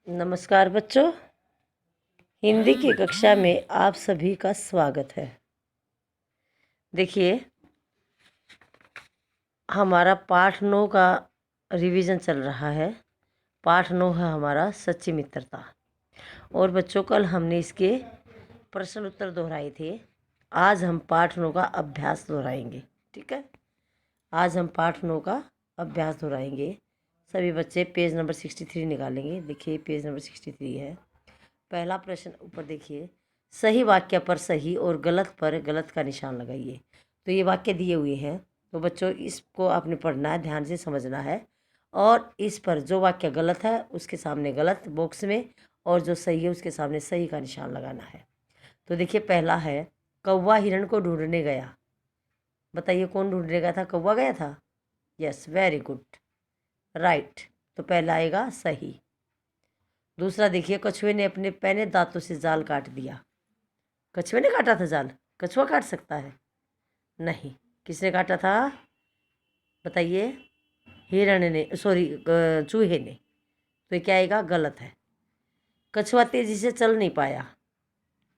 नमस्कार बच्चों, हिंदी की कक्षा में आप सभी का स्वागत है। देखिए, हमारा पाठ 9 का रिवीजन चल रहा है। पाठ 9 है हमारा सच्ची मित्रता। और बच्चों, कल हमने इसके प्रश्न उत्तर दोहराए थे। आज हम पाठ 9 का अभ्यास दोहराएंगे। ठीक है, आज हम पाठ 9 का अभ्यास दोहराएंगे। सभी बच्चे पेज नंबर 63 निकालेंगे। देखिए, पेज नंबर 63 है। पहला प्रश्न ऊपर देखिए, सही वाक्य पर सही और गलत पर गलत का निशान लगाइए। तो ये वाक्य दिए हुए हैं, तो बच्चों इसको आपने पढ़ना है, ध्यान से समझना है। और इस पर जो वाक्य गलत है उसके सामने गलत बॉक्स में, और जो सही है उसके सामने सही का निशान लगाना है। तो देखिए, पहला है, कौवा हिरण को ढूंढने गया। बताइए कौन ढूंढने गया था? कौवा गया था। Yes, very good, right. तो पहला आएगा सही। दूसरा देखिए, कछुए ने अपने पैने दांतों से जाल काट दिया। कछुए ने काटा था जाल? कछुआ काट सकता है? नहीं। किसने काटा था? बताइए। हिरण ने, सॉरी, चूहे ने। तो ये क्या आएगा? गलत है। कछुआ तेजी से चल नहीं पाया।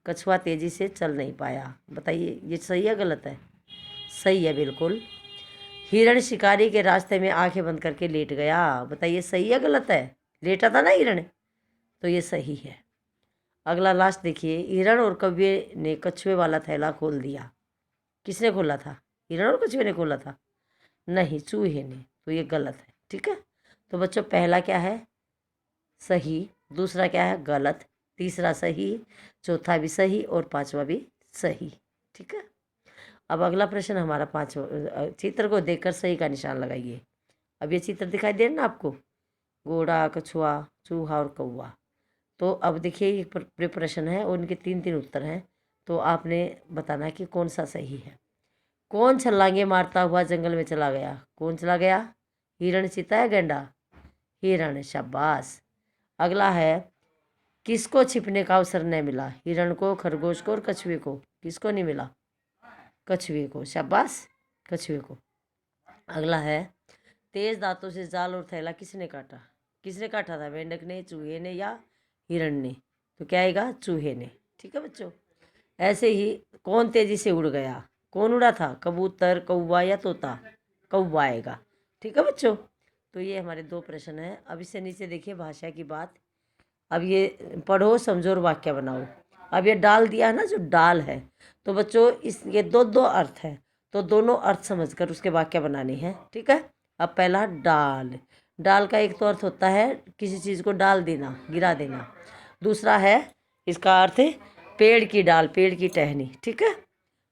कछुआ तेजी से चल नहीं पाया। बताइए ये सही है गलत है? सही है, बिल्कुल। हिरण शिकारी के रास्ते में आंखें बंद करके लेट गया। बताइए सही है गलत है? लेटा था ना हिरण, तो ये सही है। अगला लास्ट देखिए, हिरण और कौवे ने कछुए वाला थैला खोल दिया। किसने खोला था? हिरण और कछुए ने खोला था? नहीं, चूहे ने। तो ये गलत है। ठीक है, तो बच्चों पहला क्या है? सही। दूसरा क्या है? गलत। तीसरा सही। चौथा भी सही और पांचवा भी सही। ठीक है, अब अगला प्रश्न हमारा पांचवा। चित्र को देखकर सही का निशान लगाइए। अब ये चित्र दिखाई दे रहा ना आपको? घोड़ा, कछुआ, चूहा और कौवा। तो अब देखिए, ये प्रश्न है और इनके तीन तीन उत्तर हैं। तो आपने बताना है कि कौन सा सही है। कौन छलांगे मारता हुआ जंगल में चला गया? कौन चला गया? हिरण, चीता या गैंडा? हिरण, शाबाश। अगला है, किसको छिपने का अवसर नहीं मिला? हिरण को, खरगोश को और कछुए को? किसको नहीं मिला? कछुए को, शाबाश, कछुए को। अगला है, तेज दांतों से जाल और थैला किसने काटा? किसने काटा था? मेंढक ने, चूहे ने या हिरण ने? तो क्या आएगा? चूहे ने। ठीक है बच्चों, ऐसे ही कौन तेजी से उड़ गया? कौन उड़ा था? कबूतर, कौवा या तोता? कौवा आएगा। ठीक है बच्चों, तो ये हमारे दो प्रश्न हैं। अब इससे नीचे देखिए, भाषा की बात। अब ये पढ़ो, समझो और वाक्य बनाओ। अब ये डाल दिया है ना, जो डाल है, तो बच्चों इस ये दो दो अर्थ है, तो दोनों अर्थ समझकर उसके वाक्य बनाने हैं। ठीक है, अब पहला डाल। डाल का एक तो अर्थ होता है किसी चीज़ को डाल देना, गिरा देना। दूसरा है, इसका अर्थ है पेड़ की डाल, पेड़ की टहनी। ठीक है,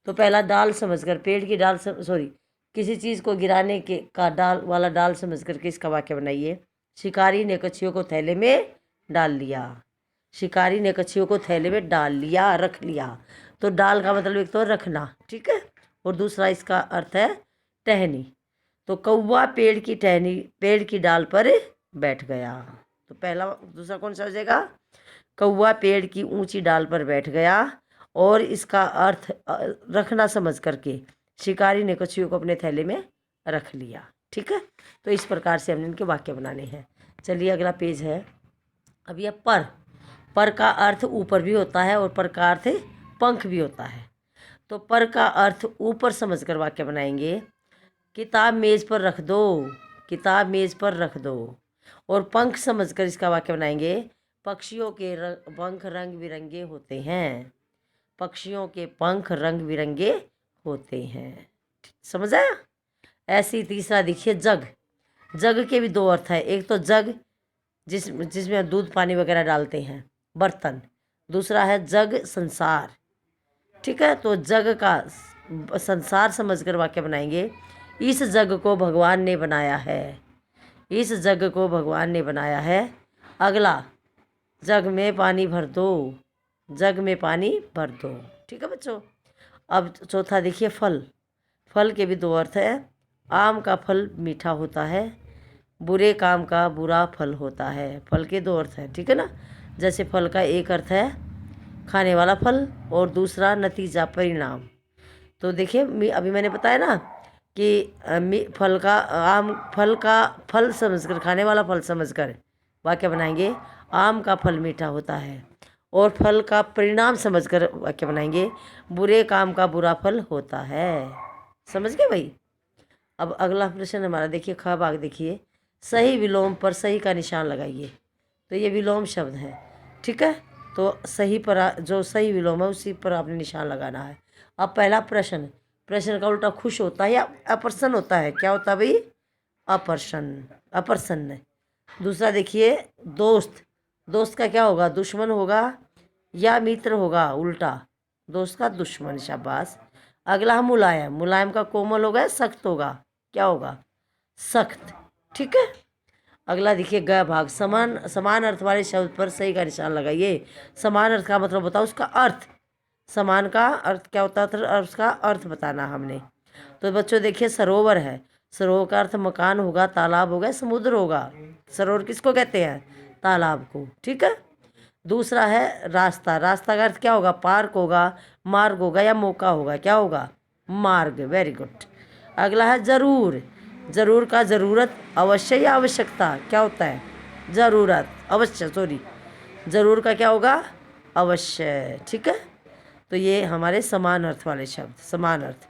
तो पहला डाल समझकर, पेड़ की डाल, सॉरी, किसी चीज़ को गिराने के का डाल वाला डाल समझ करके इसका वाक्य बनाइए। शिकारी ने कछुओं को थैले में डाल लिया। शिकारी ने कछुओं को थैले में डाल लिया, रख लिया। तो डाल का मतलब एक तो रखना, ठीक है, और दूसरा इसका अर्थ है टहनी। तो कौवा पेड़ की टहनी, पेड़ की डाल पर बैठ गया। तो पहला, दूसरा कौन सा हो जाएगा? कौवा पेड़ की ऊंची डाल पर बैठ गया। और इसका अर्थ रखना समझ करके शिकारी ने कछुओं को अपने थैले में रख लिया। ठीक है, तो इस प्रकार से हमने इनके वाक्य बनाने हैं। चलिए अगला पेज है। अब यह पर का अर्थ ऊपर भी होता है और पर का अर्थ पंख भी होता है। तो पर का अर्थ ऊपर समझकर वाक्य बनाएंगे। किताब मेज पर रख दो, किताब मेज पर रख दो। और पंख समझकर इसका वाक्य बनाएंगे। पक्षियों के पंख रंग बिरंगे होते हैं। पक्षियों के पंख रंग बिरंगे होते हैं। समझ आया? ऐसी तीसरा देखिए, जग। जग के भी दो अर्थ है। एक तो जग जिसमें दूध पानी वगैरह डालते हैं, बर्तन। दूसरा है जग, संसार। ठीक है, तो जग का संसार समझकर वाक्य बनाएंगे। इस जग को भगवान ने बनाया है। इस जग को भगवान ने बनाया है। अगला, जग में पानी भर दो, जग में पानी भर दो। ठीक है बच्चों, अब चौथा देखिए, फल। फल के भी दो अर्थ है। आम का फल मीठा होता है, बुरे काम का बुरा फल होता है। फल के दो अर्थ हैं, ठीक है ना। जैसे फल का एक अर्थ है खाने वाला फल और दूसरा नतीजा, परिणाम। तो देखिए, अभी मैंने बताया ना कि फल का, आम फल का फल समझकर, खाने वाला फल समझकर वाक्य बनाएंगे। आम का फल मीठा होता है। और फल का परिणाम समझकर वाक्य बनाएंगे। बुरे काम का बुरा फल होता है। समझ गए भाई। अब अगला प्रश्न हमारा देखिए, ख भाग देखिए। सही विलोम पर सही का निशान लगाइए। तो ये विलोम शब्द है, ठीक है। तो सही पर जो सही विलोम है उसी पर आपने निशान लगाना है। अब पहला प्रश्न, प्रश्न का उल्टा खुश होता है या अप्रसन्न होता है? क्या होता है भाई? अप्रसन्न, अप्रसन्न। दूसरा देखिए, दोस्त, दोस्त का क्या होगा? दुश्मन होगा या मित्र होगा? उल्टा, दोस्त का दुश्मन, शाबाश। अगला मुलायम, मुलायम का कोमल होगा या सख्त होगा? क्या होगा? सख्त, ठीक है। अगला देखिए, ग भाग, समान समान अर्थ वाले शब्द पर सही का निशान लगाइए। समान अर्थ का मतलब बताओ, उसका अर्थ। समान का अर्थ क्या होता है और उसका अर्थ बताना हमने। तो बच्चों देखिए, सरोवर है, सरोवर का अर्थ मकान होगा, तालाब होगा, समुद्र होगा। सरोवर किसको कहते हैं? तालाब को, ठीक है। दूसरा है रास्ता, रास्ता का अर्थ क्या होगा? पार्क होगा, मार्ग होगा या मौका होगा? क्या होगा? मार्ग, वेरी गुड। अगला है जरूर, जरूर का जरूरत, अवश्य या आवश्यकता? क्या होता है? जरूरत, अवश्य, सॉरी, जरूर का क्या होगा? अवश्य, ठीक है। तो ये हमारे समान अर्थ वाले शब्द, समान अर्थ।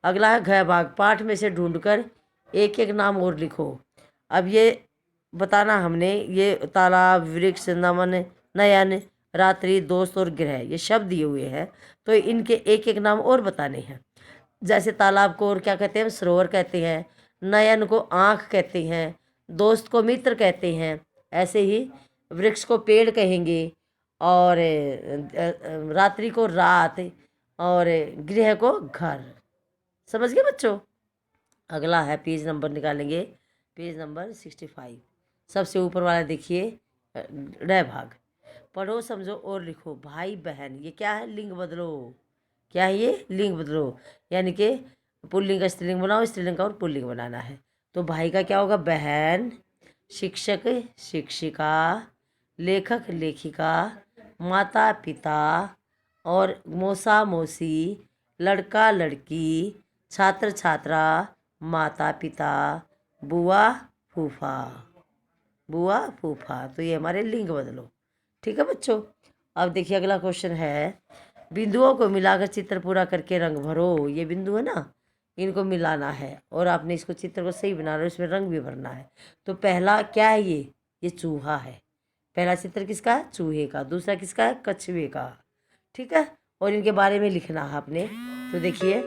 अगला है घ भाग, पाठ में से ढूंढकर एक एक नाम और लिखो। अब ये बताना हमने, ये तालाब, वृक्ष, नमन, नयन, रात्रि, दोस्त और ग्रह, ये शब्द दिए हुए हैं। तो इनके एक एक नाम और बताने हैं। जैसे तालाब को और क्या कहते हैं? सरोवर कहते हैं। नयन को आँख कहते हैं। दोस्त को मित्र कहते हैं। ऐसे ही वृक्ष को पेड़ कहेंगे। और रात्रि को रात, और गृह को घर। समझ गए बच्चों। अगला है, पेज नंबर निकालेंगे, पेज नंबर 65, सबसे ऊपर वाला देखिए, ड भाग। पढ़ो, समझो और लिखो। भाई बहन, ये क्या है? लिंग बदलो। क्या है ये? लिंग बदलो, यानी कि पुल्लिंग का स्त्रीलिंग बनाओ, स्त्रीलिंग का और पुल्लिंग बनाना है। तो भाई का क्या होगा? बहन, शिक्षक शिक्षिका, लेखक लेखिका, माता पिता, और मौसा मौसी, लड़का लड़की, छात्र छात्रा, माता पिता, बुआ फूफा, बुआ फूफा। तो ये हमारे लिंग बदलो, ठीक है बच्चों। अब देखिए, अगला क्वेश्चन है, बिंदुओं को मिलाकर चित्र पूरा करके रंग भरो। ये बिंदु है ना, इनको मिलाना है और आपने इसको चित्र को सही बनाना है, इसमें रंग भी भरना है। तो पहला क्या है? ये चूहा है। पहला चित्र किसका है? चूहे का। दूसरा किसका है? कछुए का, ठीक है। और इनके बारे में लिखना है आपने। तो देखिए,